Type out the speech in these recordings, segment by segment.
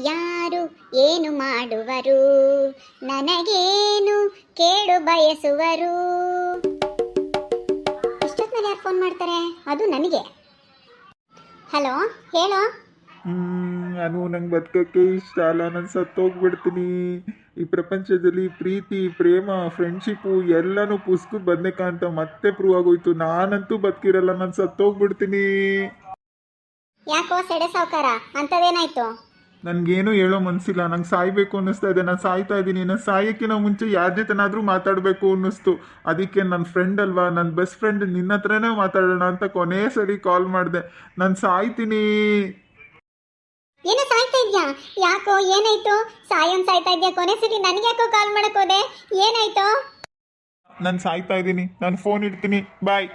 ಯಾರು ಏನು ಮಾಡುವರು, ನನಗೇನು ಕೇಳು ಬಯಸುವರು. ಇಷ್ಟೊತ್ತಿನಲ್ಲಿ ಯಾರು ಫೋನ್ ಮಾಡ್ತಾರೆ, ಅದು ನನಗೆ. ಹಲೋ, ಹೇಳೋ. ನಾನು ನಂಗೆ ಬದುಕೋಕ್ಕೆ ಇಷ್ಟ ಅಲ್ಲ, ನಾನು ಸತ್ತೋಗ್ಬಿಡ್ತೀನಿ. ಈ ಪ್ರಪಂಚದಲ್ಲಿ ಪ್ರೀತಿ, ಪ್ರೇಮ, ಫ್ರೆಂಡ್ಶಿಪ್ಪು ಎಲ್ಲನೂ ಪುಸ್ತಕದ ಬದನೇಕಾಯಿ ಅಂತ ಮತ್ತೆ ಪ್ರೂವ್ ಆಗೋಯ್ತು. ನಾನಂತೂ ಬದುಕಿರಲ್ಲ, ನಾನು ಸತ್ತೋಗ್ಬಿಡ್ತೀನಿ. ಯಾಕೋ ಸೆಡೆ ಸಾವುಕಾರ, ಅಂಥದ್ದೇನಾಯ್ತು? ನನಗೇನು ಹೇಳೋ ಮನಸ್ಸಿಲ್ಲ, ನಂಗೆ ಸಾಯ್ಬೇಕು ಅನ್ನಿಸ್ತಾ ಇದೆ. ನಾನು ಸಾಯ್ತಾ ಇದ್ದೀನಿ. ನಾನು ಸಾಯೋಕ್ಕಿಂತ ಮುಂಚೆ ಯಾರ ಜೊತೆನಾದರೂ ಮಾತಾಡಬೇಕು ಅನ್ನಿಸ್ತು. ಅದಕ್ಕೆ ನನ್ನ ಫ್ರೆಂಡ್ ಅಲ್ವಾ, ನನ್ನ ಬೆಸ್ಟ್ ಫ್ರೆಂಡ್, ನಿನ್ನ ಹತ್ರನೇ ಮಾತಾಡೋಣ ಅಂತ ಕೊನೆ ಸರಿ ಕಾಲ್ ಮಾಡಿದೆ. ನಾನು ಸಾಯ್ತೀನಿ. ಏನೋ ಸಾಯ್ತಾ ಇದ್ಯಾ? ಯಾಕೋ, ಏನಾಯ್ತು? ಸಾಯ್ತಾ ಇದ್ಯಾ? ಕೊನೆ ಸರಿ ನನಗೆ ಯಾಕೋ ಕಾಲ್ ಮಾಡಕ್ ಹೋದೆ? ಏನಾಯ್ತು? ನಾನು ಸಾಯ್ತಾ ಇದ್ದೀನಿ, ನಾನು ಫೋನ್ ಇಡ್ತೀನಿ, ಬಾಯ್.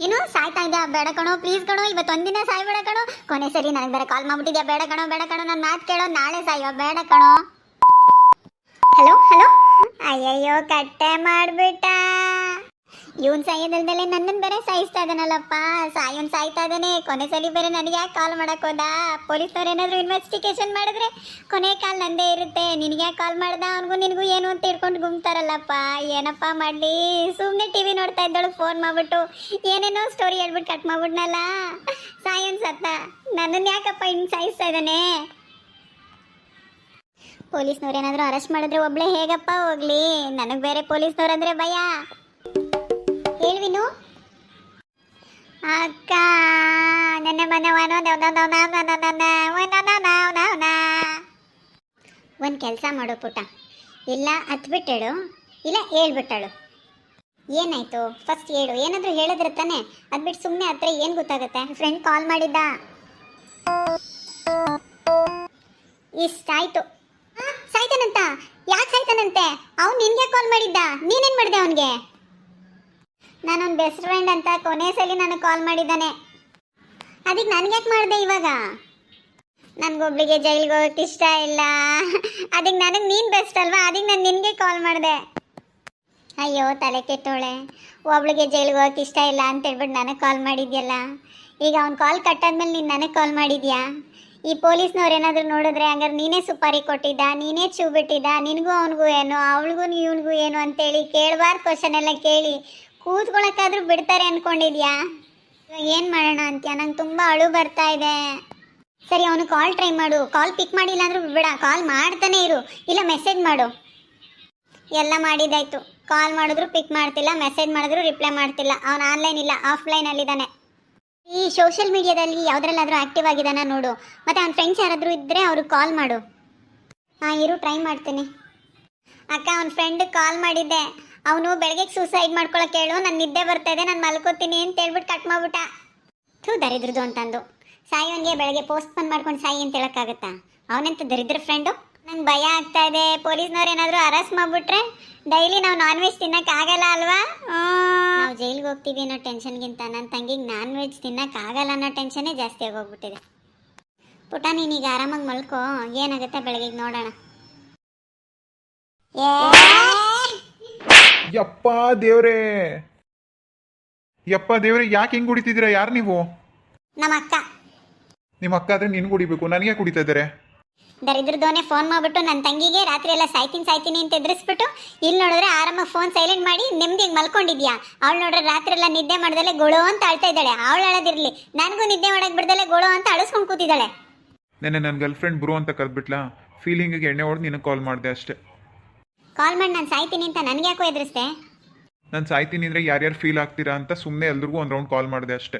ಏನು ಸಾಯ್ತಾ ಇದ್ಯಾ? ಬೇಡ ಕಣೋ, ಪ್ಲೀಸ್ ಕಣೋ, ಇವತ್ತೊಂದಿನ ಸಾಯ್ಬೇಡ ಕಣೋ. ಕೊನೆ ಸರಿ ನನಗೆ ಬೇರೆ ಕಾಲ್ ಮಾಡ್ಬಿಟ್ಟಿದ್ಯಾ. ಬೇಡ ಕಣೋ, ಬೇಡ ಕಣೋ, ನನ್ನ ಮಾತು ಕೇಳೋ, ನಾಳೆ ಸಾಯೋ, ಬೇಡ ಕಣೋ. Hello hello. ಅಯ್ಯಯ್ಯೋ, ಕಟ್ಟೆ ಮಾಡ್ಬಿಟ್ಟ. ಇವನ್ ಸಾಯೋದಲ್ದಲೆ ನನ್ನನ್ನು ಬೇರೆ ಸಾಯಿಸ್ತಾ ಇದ್ದಾನಲ್ಲಪ್ಪ. ಸಾಯ್ತಾ ಇದ್ದಾನೆ. ಕೊನೆ ಸಲ ಬೇರೆ ನನಗೆ ಯಾಕೆ ಕಾಲ್ ಮಾಡಕ್ ಹೋದ? ಪೊಲೀಸ್ನವ್ರು ಏನಾದ್ರು ಇನ್ವೆಸ್ಟಿಗೇಷನ್ ಮಾಡಿದ್ರೆ ಕೊನೆ ಕಾಲ್ ನಂದೇ ಇರುತ್ತೆ. ನಿನಗೆ ಯಾಕೆ ಕಾಲ್ ಮಾಡ್ದ? ಅವನಿಗೂ ನಿನಗೂ ಏನು ಅಂತ ಇಟ್ಕೊಂಡು ಗುಮ್ತಾರಲ್ಲಪ್ಪ. ಏನಪ್ಪ ಮಾಡಲಿ? ಸುಮ್ಮನೆ ಟಿವಿ ನೋಡ್ತಾ ಇದ್ದಳು, ಫೋನ್ ಮಾಡ್ಬಿಟ್ಟು ಏನೇನೋ ಸ್ಟೋರಿ ಹೇಳ್ಬಿಟ್ಟು ಕಟ್ ಮಾಡ್ಬಿಟ್ನಲ್ಲ. ಸಾಯನ್ ಸತ್ತ, ನನ್ನನ್ನು ಯಾಕಪ್ಪ ಹಿಂಗೆ ಸಾಯಿಸ್ತಾ ಇದ್ದಾನೆ? ಪೊಲೀಸ್ನವ್ರು ಏನಾದರೂ ಅರೆಸ್ಟ್ ಮಾಡಿದ್ರೆ ಒಬ್ಳೆ ಹೇಗಪ್ಪ ಹೋಗ್ಲಿ? ನನಗೆ ಬೇರೆ ಪೊಲೀಸ್ನವ್ರು ಅಂದರೆ ಭಯ. ಹೇಳ್ವಿನು ಅಕ್ಕ, ನನ್ನ ಒಂದು ಕೆಲಸ ಮಾಡು ಪುಟ್ಟ, ಇಲ್ಲ ಹತ್ಬಿಟ್ಟೇಳು, ಇಲ್ಲ ಹೇಳ್ಬಿಟ್ಟಳು. ಏನಾಯ್ತು ಫಸ್ಟ್ ಹೇಳು. ಏನಾದರೂ ಹೇಳಿದ್ರೆ ತಾನೆ, ಅದ್ಬಿಟ್ಟು ಸುಮ್ಮನೆ ಹತ್ರ ಏನು ಗೊತ್ತಾಗುತ್ತೆ? ಫ್ರೆಂಡ್ ಕಾಲ್ ಮಾಡಿದ್ದ, ಇಷ್ಟಾಯ್ತು. ಸಾಯ್ತಾನಂತ? ಯಾಕೆ ಸಾಯ್ತಾನಂತೆ? ಅವ್ನು ನಿನ್ಗೆ ಕಾಲ್ ಮಾಡಿದ್ದ, ನೀನೇನು ಮಾಡಿದೆ ಅವನಿಗೆ? ನಾನೊಂದು ಬೆಸ್ಟ್ ಫ್ರೆಂಡ್ ಅಂತ ಕೊನೆ ಸಲ ನನಗೆ ಕಾಲ್ ಮಾಡಿದ್ದಾನೆ. ಅದಕ್ಕೆ ನನಗ್ಯಾಕೆ ಮಾಡಿದೆ ಇವಾಗ? ನನಗೊಬ್ಳಿಗೆ ಜೈಲಿಗೆ ಹೋಗೋಕ್ಕೆ ಇಷ್ಟ ಇಲ್ಲ. ಅದಕ್ಕೆ ನನಗೆ ನೀನು ಬೆಸ್ಟ್ ಅಲ್ವಾ, ಅದಕ್ಕೆ ನಾನು ನಿನಗೆ ಕಾಲ್ ಮಾಡಿದೆ. ಅಯ್ಯೋ ತಲೆ ಕೆಟ್ಟೋಳೆ, ಒಬ್ಳಿಗೆ ಜೈಲಿಗೆ ಹೋಗೋಕ್ಕೆ ಇಷ್ಟ ಇಲ್ಲ ಅಂತ ಹೇಳ್ಬಿಟ್ಟು ನನಗೆ ಕಾಲ್ ಮಾಡಿದ್ಯಲ್ಲ. ಈಗ ಅವ್ನು ಕಾಲ್ ಕಟ್ಟಾದ್ಮೇಲೆ ನೀನು ನನಗೆ ಕಾಲ್ ಮಾಡಿದ್ಯಾ? ಈ ಪೊಲೀಸ್ನವ್ರು ಏನಾದರೂ ನೋಡಿದ್ರೆ ಹಂಗಾರೆ ನೀನೇ ಸುಪಾರಿ ಕೊಟ್ಟಿದ್ದ, ನೀನೇ ಚೂ ಬಿಟ್ಟಿದ್ದ, ನಿನಗೂ ಅವನಿಗೂ ಏನು, ಅವಳಿಗೂ ಇವನಿಗೂ ಏನು ಅಂತೇಳಿ ಕೇಳಬಾರ್ದು ಕ್ವಶನ್ ಎಲ್ಲ ಕೇಳಿ ಕೂತ್ಕೊಳ್ಳೋಕ್ಕಾದ್ರೂ ಬಿಡ್ತಾರೆ ಅಂದ್ಕೊಂಡಿದ್ಯಾ? ಏನು ಮಾಡೋಣ ಅಂತ್ಯಾ? ನಂಗೆ ತುಂಬ ಅಳು ಬರ್ತಾ ಇದೆ. ಸರಿ, ಅವನು ಕಾಲ್ ಟ್ರೈ ಮಾಡು. ಕಾಲ್ ಪಿಕ್ ಮಾಡಿಲ್ಲ ಅಂದ್ರೂ ಬಿಡ, ಕಾಲ್ ಮಾಡ್ತಾನೆ ಇರು, ಇಲ್ಲ ಮೆಸೇಜ್ ಮಾಡು. ಎಲ್ಲ ಮಾಡಿದ್ದಾಯ್ತು. ಕಾಲ್ ಮಾಡಿದ್ರು ಪಿಕ್ ಮಾಡ್ತಿಲ್ಲ, ಮೆಸೇಜ್ ಮಾಡಿದ್ರು ರಿಪ್ಲೈ ಮಾಡ್ತಿಲ್ಲ. ಅವನು ಆನ್ಲೈನ್ ಇಲ್ಲ, ಆಫ್ಲೈನಲ್ಲಿದ್ದಾನೆ. ಈ ಸೋಷಿಯಲ್ ಮೀಡಿಯಾದಲ್ಲಿ ಯಾವುದ್ರಲ್ಲಾದರೂ ಆ್ಯಕ್ಟಿವ್ ಆಗಿದ್ದಾನ ನೋಡು. ಮತ್ತು ಅವ್ನ ಫ್ರೆಂಡ್ಸ್ ಯಾರಾದರೂ ಇದ್ದರೆ ಅವ್ರಿಗೆ ಕಾಲ್ ಮಾಡು. ಹಾಂ ಇರು, ಟ್ರೈ ಮಾಡ್ತೀನಿ. ಅಕ್ಕ, ಅವ್ನ ಫ್ರೆಂಡ್ ಕಾಲ್ ಮಾಡಿದ್ದೆ. ಅವನು ಬೆಳಗ್ಗೆ ಸೂಸೈಡ್ ಮಾಡ್ಕೊಳಕ್ಕೆ ಹೇಳು, ನಾನು ನಿದ್ದೆ ಬರ್ತಾ ಇದೆ, ನಾನು ಮಲ್ಕೋತೀನಿ ಅಂತ ಹೇಳ್ಬಿಟ್ಟು ಕಟ್ ಮಾಡ್ಬಿಟ್ಟ. ದರಿದ್ರದು ಅಂತಂದು ಸಾಯೋನ್ಗೆ ಬೆಳಗ್ಗೆ ಪೋಸ್ಟ್ ಪೋನ್ ಮಾಡ್ಕೊಂಡು ಸಾಯಿ ಅಂತ ಹೇಳೋಕ್ಕಾಗತ್ತಾ? ಅವನೆಂತ ದರಿದ್ರ ಫ್ರೆಂಡು? ನಂಗೆ ಭಯ ಆಗ್ತಾ ಇದೆ. ಪೊಲೀಸ್ನವ್ರು ಏನಾದರೂ ಅರೆಸ್ಟ್ ಮಾಡಿಬಿಟ್ರೆ ಡೈಲಿ ನಾವು ನಾನ್ ವೆಜ್ ತಿನ್ನೋಕ್ಕಾಗಲ್ಲ ಅಲ್ವಾ? ನಾವು ಜೈಲಿಗೆ ಹೋಗ್ತೀವಿ ಅನ್ನೋ ಟೆನ್ಷನ್ಗಿಂತ ನನ್ನ ತಂಗಿಗೆ ನಾನ್ ವೆಜ್ ತಿನ್ನೋಕ್ಕಾಗಲ್ಲ ಅನ್ನೋ ಟೆನ್ಷನ್ನೇ ಜಾಸ್ತಿ ಆಗೋಗ್ಬಿಟ್ಟಿದೆ. ಪುಟ, ನೀನೀಗ ಆರಾಮಾಗಿ ಮಲ್ಕೋ, ಏನಾಗುತ್ತೆ ಬೆಳಗ್ಗೆ ನೋಡೋಣ. ಯಪ್ಪ ದೇವ್ರೇ, ಯಪ್ಪ ದೇವ್ರೆ, ಯಾಕೆ ಹಿಂಗೆ ಕುಡಿತಿದ್ದೀರಾ? ಯಾರು ನೀವು? ನಮ್ಮ ಅಕ್ಕ. ನಿಮ್ಮ ಅಕ್ಕ ಆದರೆ ನಿನ್ಗೆ ಕುಡಿಬೇಕು, ನನಗೆ ಕುಡಿತಾ ಇದ್ದಾರೆ? ದರಿದ್ರದೋನೆ ಫೋನ್ ಮಾಡಿಬಿಟ್ಟು ನನ್ನ ತಂಗಿಗೆ ರಾತ್ರಿ ಎಲ್ಲ ಸಾಯ್ತೀನಿ ಅಂತ ಎದುರಿಸ್ಬಿಟ್ಟು, ಇಲ್ಲಿ ನೋಡಿದ್ರೆ ಆರಾಮಾಗಿ ಫೋನ್ ಸೈಲೆಂಟ್ ಮಾಡಿ ನೆಮ್ಮದಿಗೆ ಮಲ್ಕೊಂಡಿದ್ಯಾ. ಅವಳು ನೋಡ್ರೆ ರಾತ್ರಿ ಎಲ್ಲ ನಿದ್ದೆ ಮಾಡ್ದಲೆ ಗೊಳೋ ಅಂತ ಅಳ್ತಾ ಇದ್ದಾಳೆ. ಅವಳು ಅಳದಿರಲಿ, ನನಗೂ ನಿದ್ದೆ ಮಾಡಕ್ಕೆ ಬಿಡ್ದಲೆ ಗೊಳೋ ಅಂತ ಅಳಿಸ್ಕೊಂಡು ಕೂತಿದ್ದಾಳೆ. ನೆನ್ನೆ ನನ್ನ ಗರ್ಲ್ ಫ್ರೆಂಡ್ ಬ್ರೋ ಅಂತ ಕರೆದ್ಬಿಟ್ಲಾ, ಫೀಲಿಂಗಿಗೆ ಎಣ್ಣೆ ಹೊಡೆದು ನಿನಗೆ ಕಾಲ್ ಮಾಡಿದೆ ಅಷ್ಟೇ. ಕಾಲ್ ಮಾಡಿ ನಾನು ಸಾಯ್ತೀನಿ ಅಂತ ನನಗೆ ಯಾಕೋ ಎದುರಿಸ್ದೆ? ನಾನು ಸಾಯ್ತೀನಿ ಅಂದರೆ ಯಾರ್ಯಾರು ಫೀಲ್ ಆಗ್ತೀರಾ ಅಂತ ಸುಮ್ಮನೆ ಎಲ್ರಿಗೂ ಒಂದು ರೌಂಡ್ ಕಾಲ್ ಮಾಡಿದೆ ಅಷ್ಟೇ.